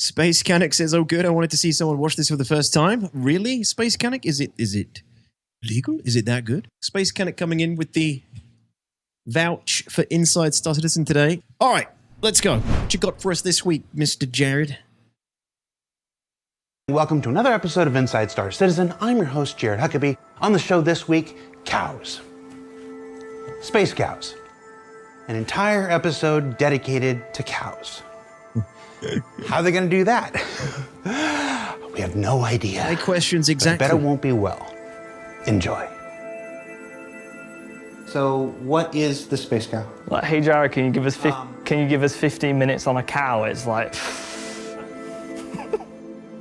Space Canic says, "Oh, good. I wanted to see someone watch this for the first time." Really, Space Canic? Is it legal? Is it that good? Space Canic coming in with the vouch for Inside Star Citizen today. All right, let's go. What you got for us this week, Mr. Jared? Welcome to another episode of Inside Star Citizen. I'm your host, Jared Huckabee. On the show this week, cows. Space cows. An entire episode dedicated to cows. How are they going to do that? We have no idea. My questions exactly. I bet it won't be well. Enjoy. So, what is the space cow? Like, hey Jared, can you give us 15 minutes on a cow? It's like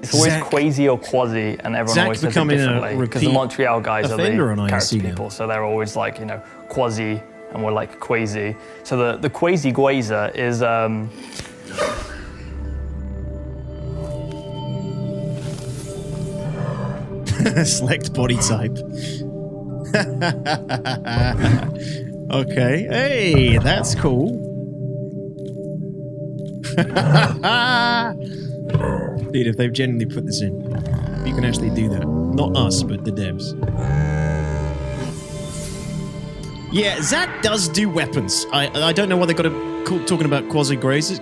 it's always Zach, quasi or quasi, and everyone Zach always says it differently because the Montreal guys are the character people, so they're always like, you know, quasi, and we're like quasi. So the quasi guazer is select body type. Okay. Hey, that's cool. Dude, if they've genuinely put this in, you can actually do that. Not us, but the devs. Yeah, Zach does do weapons. I don't know why they got to talking about quasi-grazers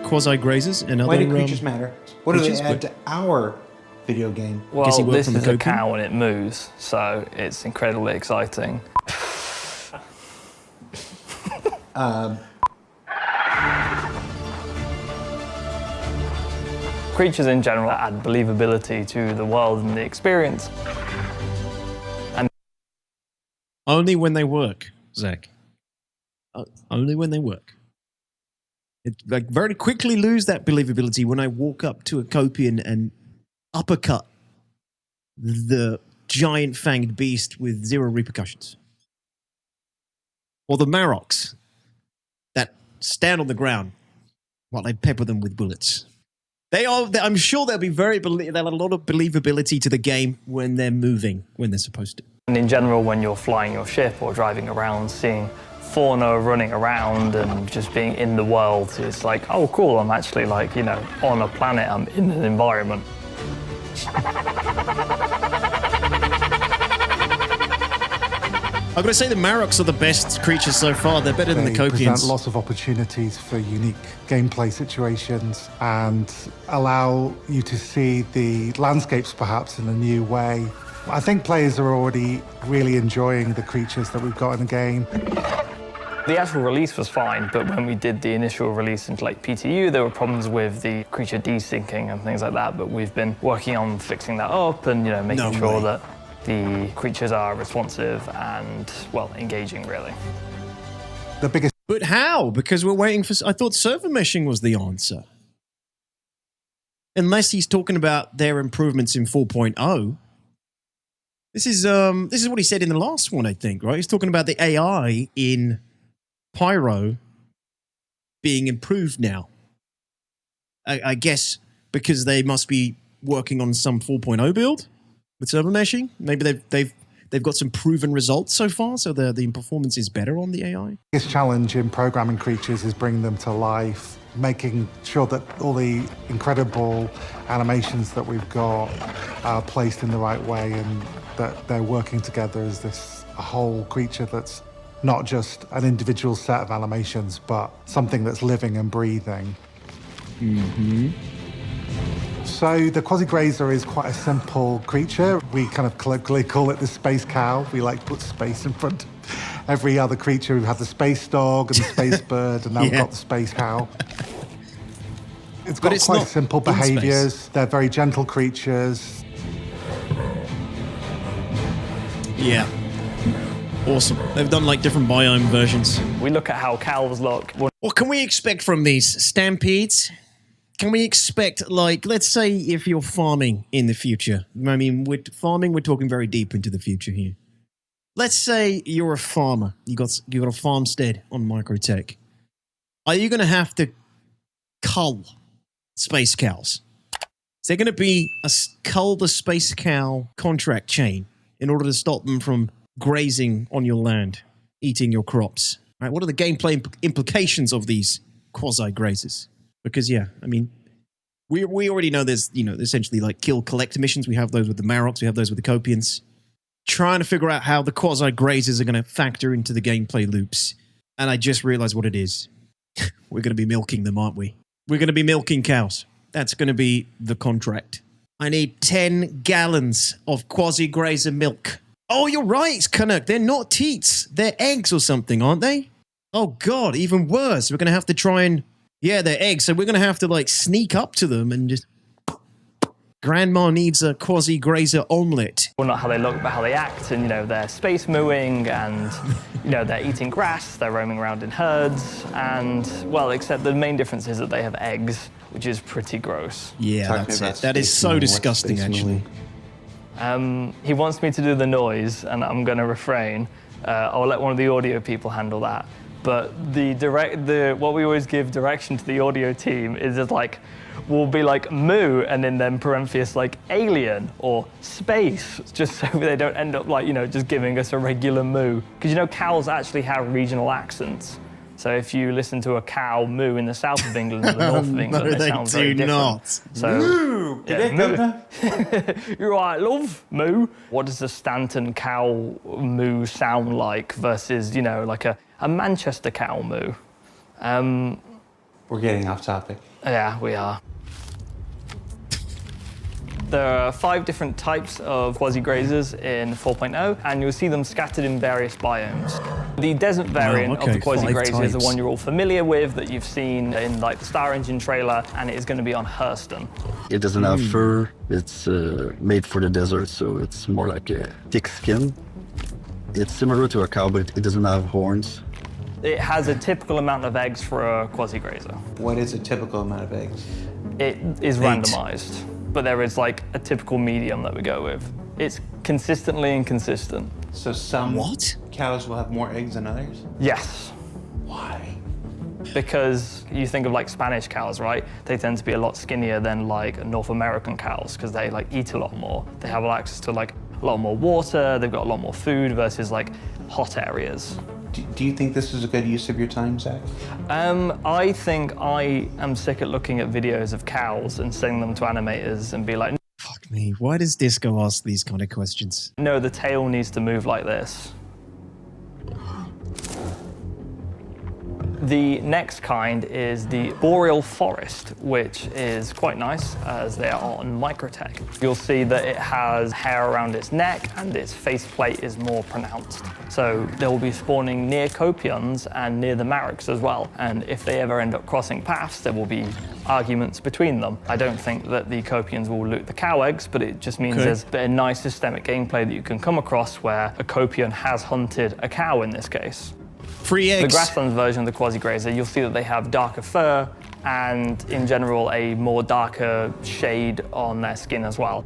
and other... Why do creatures matter? What do they add to our video game? well, this is a cow and it moves, so it's incredibly exciting. Creatures in general add believability to the world and the experience. And only when they work, Zach. Only when they work. It like very quickly lose that believability when I walk up to a Copian and uppercut the giant fanged beast with zero repercussions. Or the Maroks that stand on the ground while I pepper them with bullets. I'm sure they'll have a lot of believability to the game when they're moving, when they're supposed to. And in general, when you're flying your ship or driving around, seeing fauna running around and just being in the world, it's like, oh, cool, I'm actually like, you know, on a planet, I'm in an environment. I've got to say the Maroks are the best creatures so far. They're better than the Copians. They present lots of opportunities for unique gameplay situations and allow you to see the landscapes perhaps in a new way. I think players are already really enjoying the creatures that we've got in the game. The actual release was fine, but when we did the initial release into like PTU, there were problems with the creature desyncing and things like that, but we've been working on fixing that up and, you know, making sure that the creatures are responsive and, well, engaging, really. The biggest... But how? Because we're waiting for... I thought server meshing was the answer. Unless he's talking about their improvements in 4.0. This is what he said in the last one, I think, right? He's talking about the AI in Pyro being improved now. I guess because they must be working on some 4.0 build with server meshing. Maybe they've got some proven results so far, so the performance is better on the AI. The biggest challenge in programming creatures is bringing them to life, making sure that all the incredible animations that we've got are placed in the right way and that they're working together as a whole creature that's not just an individual set of animations, but something that's living and breathing. Mm-hmm. So the quasi-grazer is quite a simple creature. We kind of colloquially call it the space cow. We like to put space in front of every other creature. We've had the space dog and the space bird, and now we've got the space cow. It's got quite simple behaviors. They're very gentle creatures. Yeah. Awesome. They've done like different biome versions. We look at how cows look. What can we expect from these stampedes? Can we expect, like, let's say if you're farming in the future. I mean, with farming, we're talking very deep into the future here. Let's say you're a farmer. You got a farmstead on Microtech. Are you going to have to cull space cows? Is there going to be a cull the space cow contract chain in order to stop them from grazing on your land, eating your crops? Right? What are the gameplay implications of these quasi-grazers? Because, yeah, I mean, We already know there's, essentially like kill collect missions. We have those with the Maroks, we have those with the Copians. Trying to figure out how the quasi-grazers are going to factor into the gameplay loops. And I just realized what it is. We're going to be milking them, aren't we? We're going to be milking cows. That's going to be the contract. I need 10 gallons of quasi-grazer milk. Oh, you're right, Canuck. They're not teats. They're eggs or something, aren't they? Oh, God, even worse. We're going to have to try and... Yeah, they're eggs, so we're going to have to, like, sneak up to them and just... Grandma needs a quasi-grazer omelette. Well, not how they look, but how they act. And, they're space mooing and, they're eating grass, they're roaming around in herds. And, well, except the main difference is that they have eggs, which is pretty gross. Yeah, that's it. That is so disgusting, actually. He wants me to do the noise, and I'm going to refrain. I'll let one of the audio people handle that. But what we always give direction to the audio team is just like, we'll be like moo, and in then parenthesis like alien or space, just so they don't end up like, just giving us a regular moo. Because cows actually have regional accents. So if you listen to a cow moo in the south of England or the north of England, no, it sounds very different. Not. So, Moo! Yeah, moo. You're right, love, moo. What does the Stanton cow moo sound like versus, like a Manchester cow moo? We're getting off topic. Yeah, we are. There are 5 different types of quasi-grazers in 4.0, and you'll see them scattered in various biomes. The desert variant of the quasi-grazer is the one you're all familiar with, that you've seen in like the Star Engine trailer, and it is going to be on Hurston. It doesn't have fur. It's made for the desert, so it's more like a thick skin. It's similar to a cow, but it doesn't have horns. It has a typical amount of eggs for a quasi-grazer. What is a typical amount of eggs? It is randomized, but there is like a typical medium that we go with. It's consistently inconsistent. So some What? cows will have more eggs than others? Yes. Why? Because you think of like Spanish cows, right? They tend to be a lot skinnier than like North American cows because they like eat a lot more. They have access to like a lot more water, they've got a lot more food versus like hot areas. Do you think this is a good use of your time, Zach? I think I am sick at looking at videos of cows and sending them to animators and be like, Fuck me. Why does Disco ask these kind of questions? no, the tail needs to move like this. The next kind is the boreal forest, which is quite nice as they are on Microtech. You'll see that it has hair around its neck and its faceplate is more pronounced. So they will be spawning near Copions and near the Maroks as well. And if they ever end up crossing paths, there will be arguments between them. I don't think that the Copions will loot the cow eggs, but it just means there's a nice systemic gameplay that you can come across where a Copion has hunted a cow in this case. Free eggs. The grasslands version of the quasi-grazer, you'll see that they have darker fur and, in general, a more darker shade on their skin as well.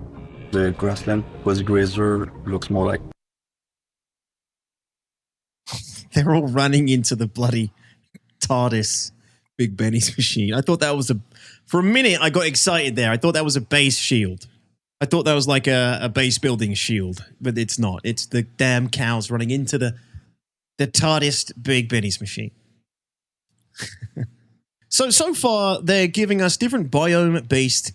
The grassland quasi-grazer looks more like... They're all running into the bloody TARDIS Big Benny's machine. I thought that was for a minute, I got excited there. I thought that was a base shield. I thought that was like a base building shield, but it's not. It's the damn cows running into the TARDIS Big Benny's machine. So far, they're giving us different biome-based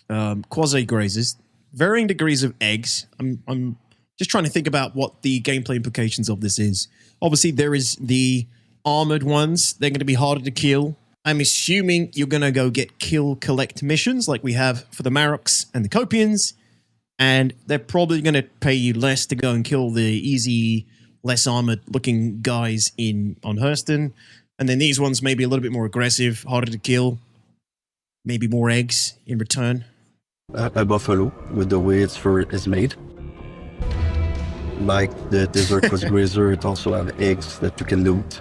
quasi-grazers, varying degrees of eggs. I'm just trying to think about what the gameplay implications of this is. Obviously, there is the armored ones. They're going to be harder to kill. I'm assuming you're going to go get kill-collect missions like we have for the Maroks and the Copians, and they're probably going to pay you less to go and kill the easy, less armored looking guys on Hurston. And then these ones may be a little bit more aggressive, harder to kill, maybe more eggs in return. A buffalo with the way its fur is made. Like the desert quasi-grazer, it also has eggs that you can loot.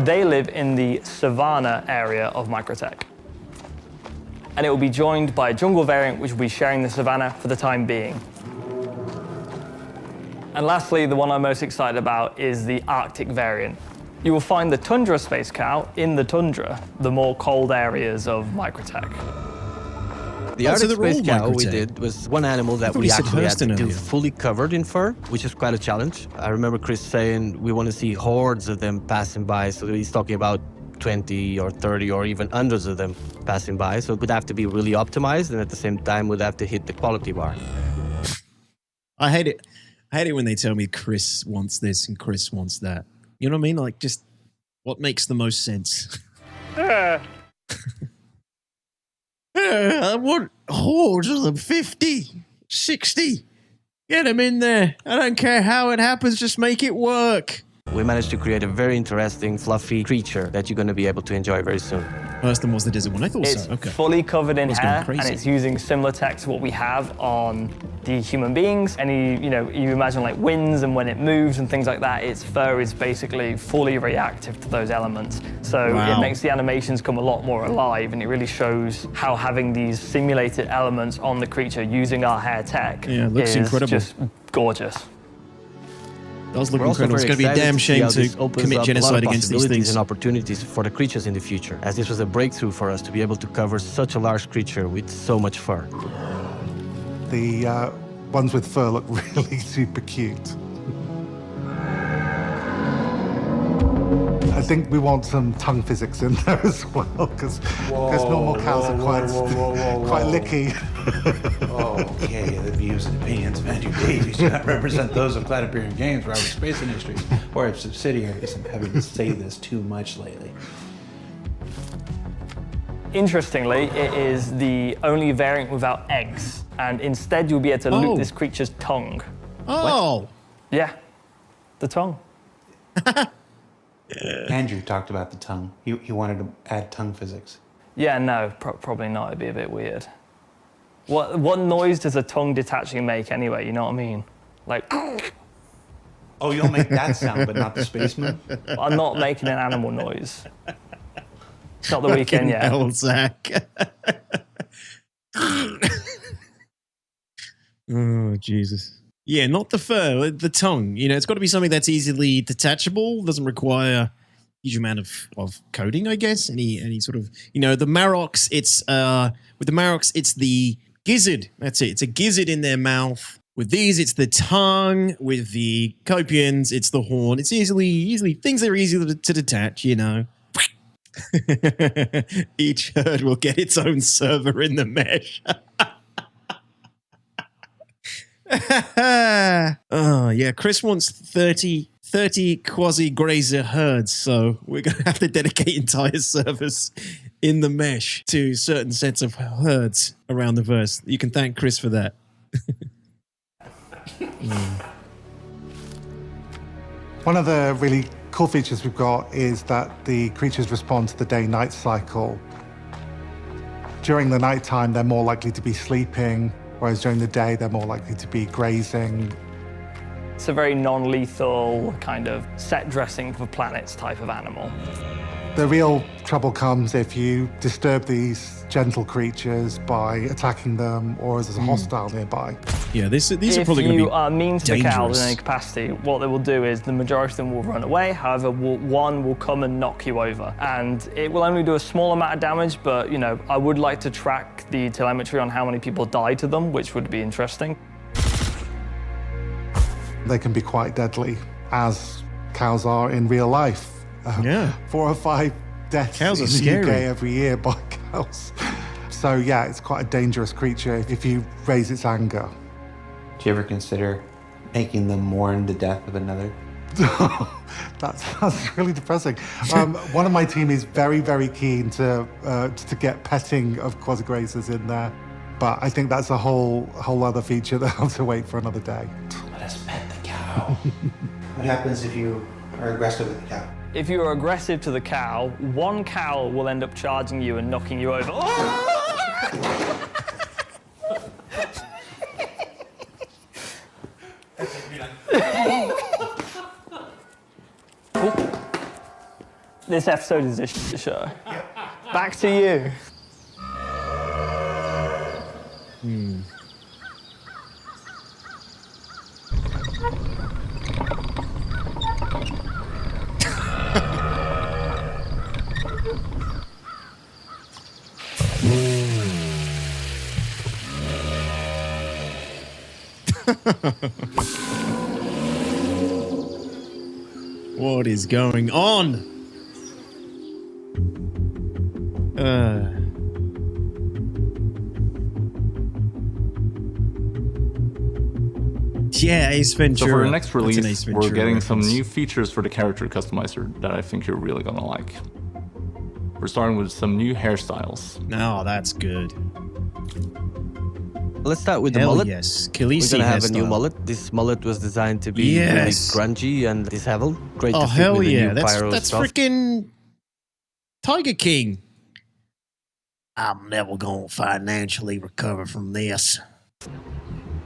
They live in the savanna area of Microtech. And it will be joined by a jungle variant which will be sharing the savanna for the time being. And lastly, the one I'm most excited about is the Arctic variant. You will find the tundra space cow in the tundra, the more cold areas of Microtech. The Arctic they're all space cow we Microtech. did was one animal that thought we you said actually had Hurston to do earlier. fully covered in fur, which is quite a challenge. I remember Chris saying we want to see hordes of them passing by, so he's talking about 20 or 30 or even hundreds of them passing by. So it would have to be really optimized, and at the same time would have to hit the quality bar. I hate it. I hate it when they tell me Chris wants this and Chris wants that. You know what I mean? Like, just what makes the most sense? I want hordes of them, 50, 60. Get them in there. I don't care how it happens, just make it work. We managed to create a very interesting, fluffy creature that you're going to be able to enjoy very soon. First one was the desert one. I thought It's so. Okay. fully covered in It's going hair, crazy. and it's using similar tech to what we have on the human beings. You imagine like winds and when it moves and things like that, its fur is basically fully reactive to those elements. So Wow. it makes the animations come a lot more alive, and it really shows how having these simulated elements on the creature using our hair tech Yeah, it looks is incredible. just gorgeous. Does look We're also incredible. It's very going to be a excited damn see shame how this to opens commit up a lot genocide of against these possibilities things. and opportunities for the creatures in the future, as this was a breakthrough for us to be able to cover such a large creature with so much fur. The ones with fur look really super cute. I think we want some tongue physics in there as well, because normal cows are quite licky. Okay, the views and opinions of Andrew Davies do not represent those of Cloud Imperium Games, Robert Space Industries, or its subsidiaries. I'm having to say this too much lately. Interestingly, it is the only variant without eggs, and instead you'll be able to Oh. loot this creature's tongue. Oh. Yeah, the tongue. Andrew talked about the tongue. He wanted to add tongue physics. Yeah, no, probably not. It'd be a bit weird. What noise does a tongue detaching make anyway? You know what I mean? Like, Oh, you'll make that sound, but not the spaceman? I'm not making an animal noise. It's not the weekend yet. Hell, Zach. Oh, Jesus. Yeah, not the fur, the tongue. You know, it's got to be something that's easily detachable, doesn't require a huge amount of coding, I guess. Any sort of, the Marocs, with the Marocs, it's the gizzard. That's it. It's a gizzard in their mouth. With these, it's the tongue. With the Copians, it's the horn. It's easily, things that are easy to detach, Each herd will get its own server in the mesh. Oh, yeah. Chris wants 30 quasi-grazer herds, so we're going to have to dedicate entire servers in the mesh to certain sets of herds around the verse. You can thank Chris for that. One of the really cool features we've got is that the creatures respond to the day-night cycle. During the nighttime, they're more likely to be sleeping, whereas during the day, they're more likely to be grazing. It's a very non-lethal kind of set dressing for planets type of animal. The real trouble comes if you disturb these gentle creatures by attacking them or as a hostile nearby. Yeah, these are probably If going to you be are mean to the cows dangerous. in any capacity, what they will do is the majority of them will run away. However, one will come and knock you over. And it will only do a small amount of damage, but, I would like to track the telemetry on how many people die to them, which would be interesting. They can be quite deadly, as cows are in real life. Yeah. 4 or 5 deaths Cows are in scary. the UK every year by cows. So yeah, it's quite a dangerous creature if you raise its anger. Do you ever consider making them mourn the death of another? That's really depressing. One of my team is very, very keen to get petting of quasigrazers in there, but I think that's a whole other feature that I'll have to wait for another day. Let us pet the cow. What happens if you are aggressive with the cow? If you are aggressive to the cow, one cow will end up charging you and knocking you over. This episode is a show. Back to you. What is going on? Yeah, Ace Ventura. So for the next That's an release, Ace we're Ventura getting some reference. new features for the character customizer that I think you're really gonna like. We're starting with some new hairstyles. Oh, that's good. Let's start with the Hell mullet. yes. We're Khaleesi gonna have a new hairstyle. mullet. This mullet was designed to be Yes. really grungy and disheveled. Great Oh, to fit hell with the yeah. new That's pyro stuff. freaking Tiger King. I'm never going to financially recover from this.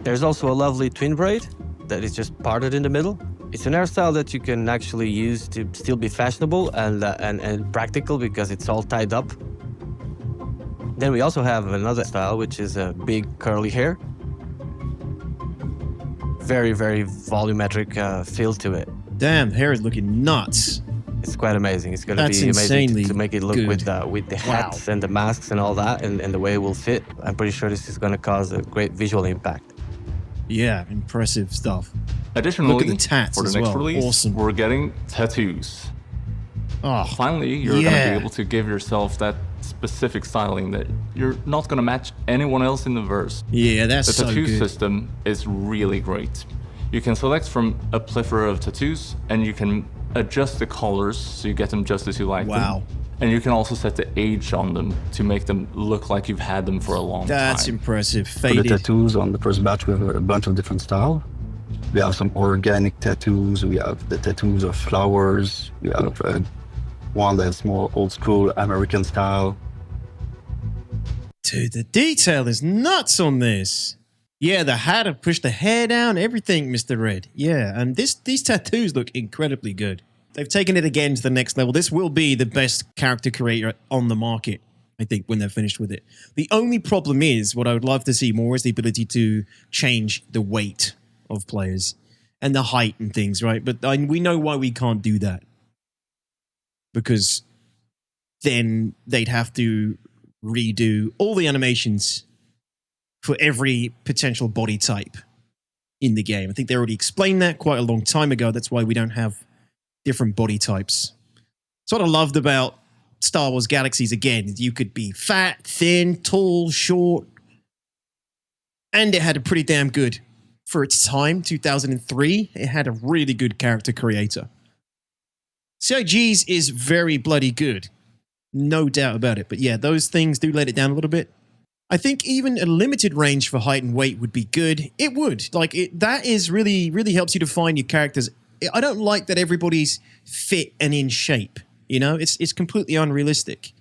There's also a lovely twin braid that is just parted in the middle. It's an hairstyle that you can actually use to still be fashionable and practical because it's all tied up. Then we also have another style, which is a big curly hair. Very, very volumetric feel to it. Damn, hair is looking nuts. It's quite amazing. It's going to That's be amazing insanely to make it look good. with the hats and the masks and all that and the way it will fit. I'm pretty sure this is going to cause a great visual impact. Yeah, impressive stuff. Additionally, Look at the tats for the as next well. release, Awesome. we're getting tattoos. Oh, Finally, you're gonna yeah. be able to give yourself that specific styling that you're not gonna match anyone else in the verse. yeah, that's The so tattoo good. system is really great. You can select from a plethora of tattoos and you can adjust the colors so you get them just as you like Wow. them. And you can also set the age on them to make them look like you've had them for a long That's time. impressive. For the Faded. tattoos on the first batch, we have a bunch of different styles. We have some organic tattoos. We have the tattoos of flowers. We have one that's more old school American style. Dude, the detail is nuts on this. Yeah, the hat to push the hair down, everything, Mr. Red. Yeah, and these tattoos look incredibly good. They've taken it again to the next level. This will be the best character creator on the market, I think, when they're finished with it. The only problem is, what I would love to see more is the ability to change the weight of players and the height and things, right? But we know why we can't do that. Because then they'd have to redo all the animations for every potential body type in the game. I think they already explained that quite a long time ago. That's why we don't have different body types. That's what I loved about Star Wars Galaxies again. You could be fat, thin, tall, short, and it had a pretty damn good, for its time, 2003, it had a really good character creator. CIG's is very bloody good. No doubt about it. But yeah, those things do let it down a little bit. I think even a limited range for height and weight would be good. It would. Like, that is really, really helps you define your characters. I don't like that everybody's fit and in shape. You know, it's completely unrealistic.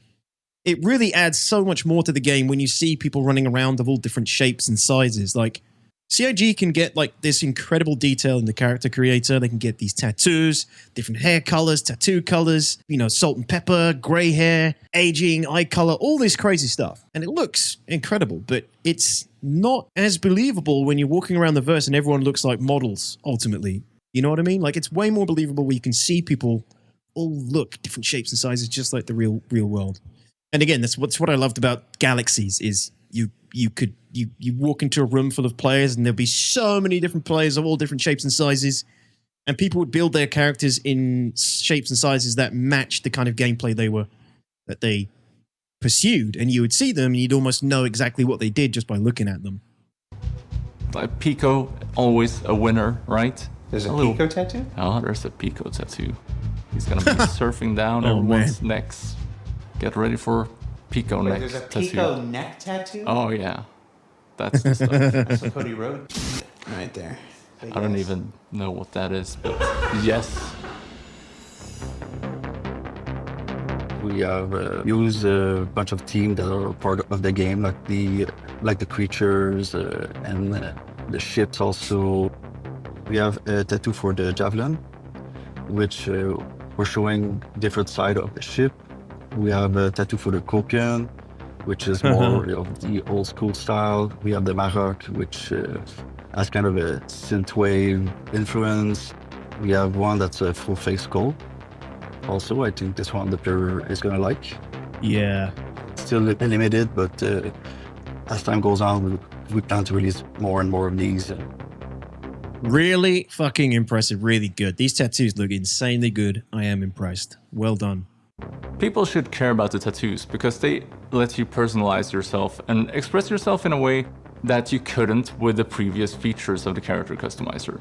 It really adds so much more to the game when you see people running around of all different shapes and sizes. Like, CIG can get like this incredible detail in the character creator. They can get these tattoos, different hair colors, tattoo colors, you know, salt and pepper, gray hair, aging, eye color, all this crazy stuff. And it looks incredible, but it's not as believable when you're walking around the verse and everyone looks like models, ultimately. You know what I mean? Like, it's way more believable where you can see people all look different shapes and sizes, just like the real world. And again, that's what I loved about Galaxies is you walk into a room full of players and there'll be so many different players of all different shapes and sizes, and people would build their characters in shapes and sizes that matched the kind of gameplay that they pursued, and you would see them and you'd almost know exactly what they did just by looking at them. Like Pico, always a winner, right? There's a little- Pico tattoo? Oh, there's a Pico tattoo. He's gonna be surfing down Oh, everyone's necks. Get ready for Pico neck There's a tattoo. Pico neck tattoo? Oh yeah, that's the stuff. That's what Cody wrote right there. Big I don't ass. even know what that is, but yes. We have used a bunch of teams that are part of the game, like the creatures and the ships also. We have a tattoo for the javelin, which we're showing different side of the ship. We have a tattoo for the Koken, which is more of the old school style. We have the Maroc, which has kind of a synthwave influence. We have one that's a full face skull. Also, I think this one the player is gonna like. Yeah. Still limited, but as time goes on, we plan to release more and more of these. Really fucking impressive. Really good. These tattoos look insanely good. I am impressed. Well done. People should care about the tattoos because they let you personalize yourself and express yourself in a way that you couldn't with the previous features of the character customizer.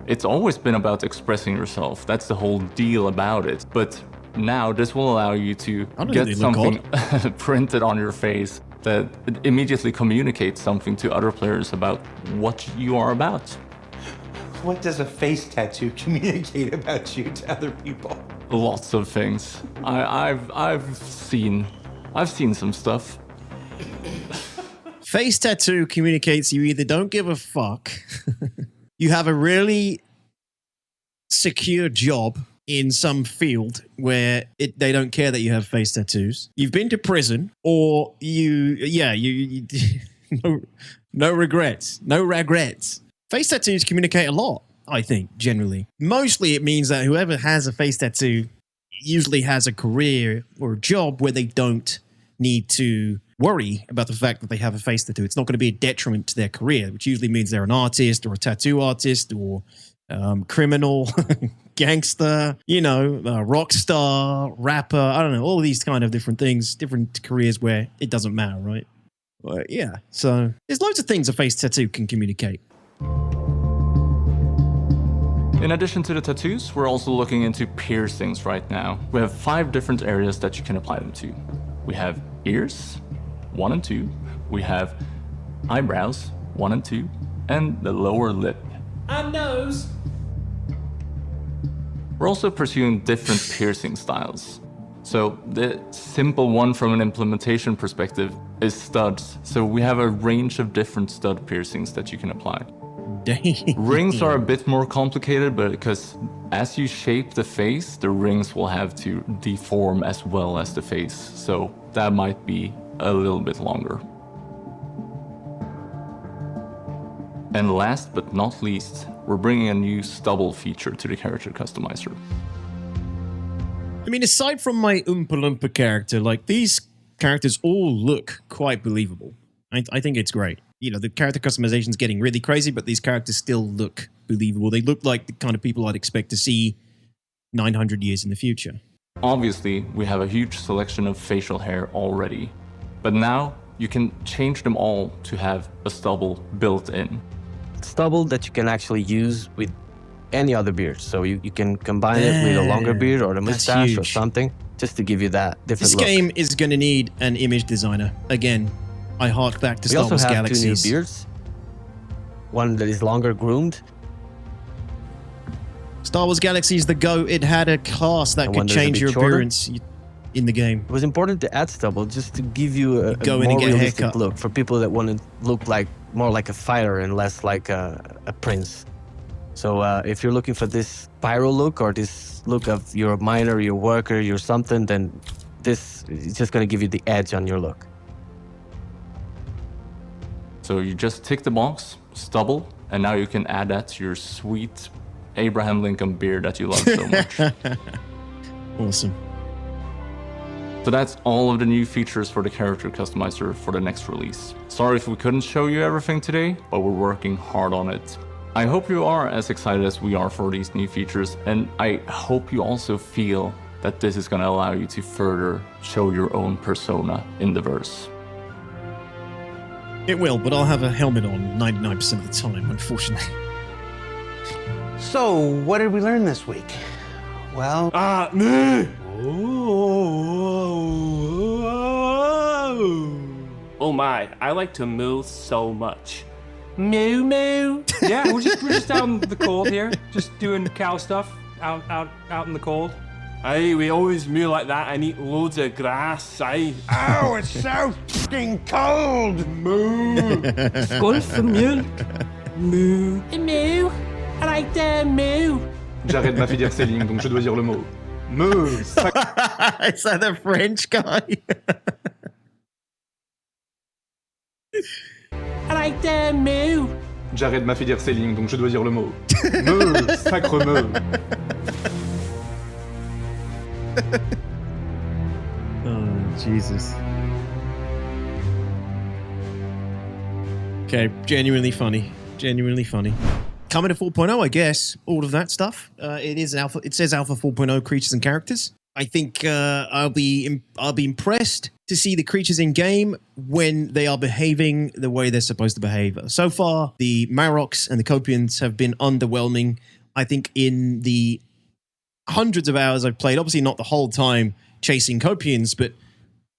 It's always been about expressing yourself. That's the whole deal about it. But now this will allow you to get something printed on your face that immediately communicates something to other players about what you are about. What does a face tattoo communicate about you to other people? Lots of things. I've seen some stuff. Face tattoo communicates you either don't give a fuck, you have a really secure job in some field where they don't care that you have face tattoos, you've been to prison, or you no regrets. Face tattoos communicate a lot, I think, generally. Mostly it means that whoever has a face tattoo usually has a career or a job where they don't need to worry about the fact that they have a face tattoo. It's not going to be a detriment to their career, which usually means they're an artist or a tattoo artist or criminal, gangster, rock star, rapper. I don't know, all these kind of different things, different careers where it doesn't matter, right? But yeah, so there's loads of things a face tattoo can communicate. In addition to the tattoos, we're also looking into piercings right now. We have 5 different areas that you can apply them to. We have ears, 1 and 2. We have eyebrows, 1 and 2. And the lower lip. And nose. We're also pursuing different piercing styles. So the simple one from an implementation perspective is studs. So we have a range of different stud piercings that you can apply. Dang. Rings are a bit more complicated, but because as you shape the face, the rings will have to deform as well as the face. So that might be a little bit longer. And last but not least, we're bringing a new stubble feature to the character customizer. I mean, aside from my Oompa Loompa character, like, these characters all look quite believable. I think it's great. The character customization is getting really crazy, but these characters still look believable. They look like the kind of people I'd expect to see 900 years in the future. Obviously, we have a huge selection of facial hair already, but now you can change them all to have a stubble built in. Stubble that you can actually use with any other beard. So you can combine it with a longer beard or a mustache or something, just to give you that different look. This game is going to need an image designer. Again, I hark back to Star Wars Galaxies. We also have 2 new beards. One that is longer groomed. Star Wars Galaxies, the Go, it had a class that could change your appearance in the game. It was important to add stubble just to give you a go in more and get realistic a haircut look for people that want to look more like a fighter and less like a prince. So if you're looking for this pyro look or this look of you're a miner, you're a worker, you're something, then this is just going to give you the edge on your look. So you just tick the box, stubble, and now you can add that to your sweet Abraham Lincoln beard that you love so much. Awesome. So that's all of the new features for the character customizer for the next release. Sorry if we couldn't show you everything today, but we're working hard on it. I hope you are as excited as we are for these new features, and I hope you also feel that this is going to allow you to further show your own persona in the verse. It will, but I'll have a helmet on 99% of the time, unfortunately. So, what did we learn this week? Well... Oh my, I like to moo so much. Moo moo. Yeah, we're just out in the cold here, just doing cow stuff out in the cold. Aye, we always moo like that and eat loads of grass, aye. Oh, it's so fucking cold! Moo. Skål för mjölk. Moo. Moo. I like the moo. Jared m'a fait dire ces lignes, donc je dois dire le mot. Moo. Is that the French guy? I like the moo. Jared m'a fait dire ces lignes, donc je dois dire le mot. Moo. Sacre moo. Oh, Jesus. Okay, genuinely funny. Genuinely funny. Coming to 4.0, I guess. All of that stuff. It is alpha. It says alpha 4.0 creatures and characters. I think I'll be impressed to see the creatures in game when they are behaving the way they're supposed to behave. So far, the Maroks and the Copians have been underwhelming. I think in the hundreds of hours I've played, obviously not the whole time chasing Copians, but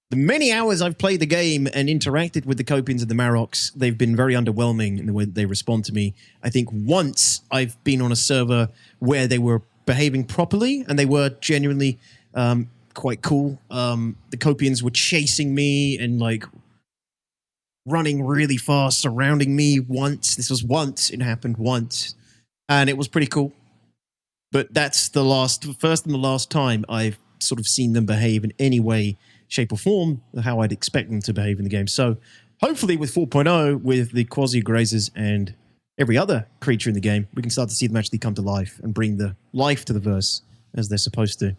the many hours I've played the game and interacted with the Copians and the Maroks, they've been very underwhelming in the way that they respond to me. I think once I've been on a server where they were behaving properly and they were genuinely quite cool. The Copians were chasing me and like running really fast, surrounding me once. This was once. It happened once. And it was pretty cool. But that's the first and the last time I've sort of seen them behave in any way, shape or form, how I'd expect them to behave in the game. So hopefully with 4.0, with the quasi-grazers and every other creature in the game, we can start to see them actually come to life and bring the life to the verse as they're supposed to.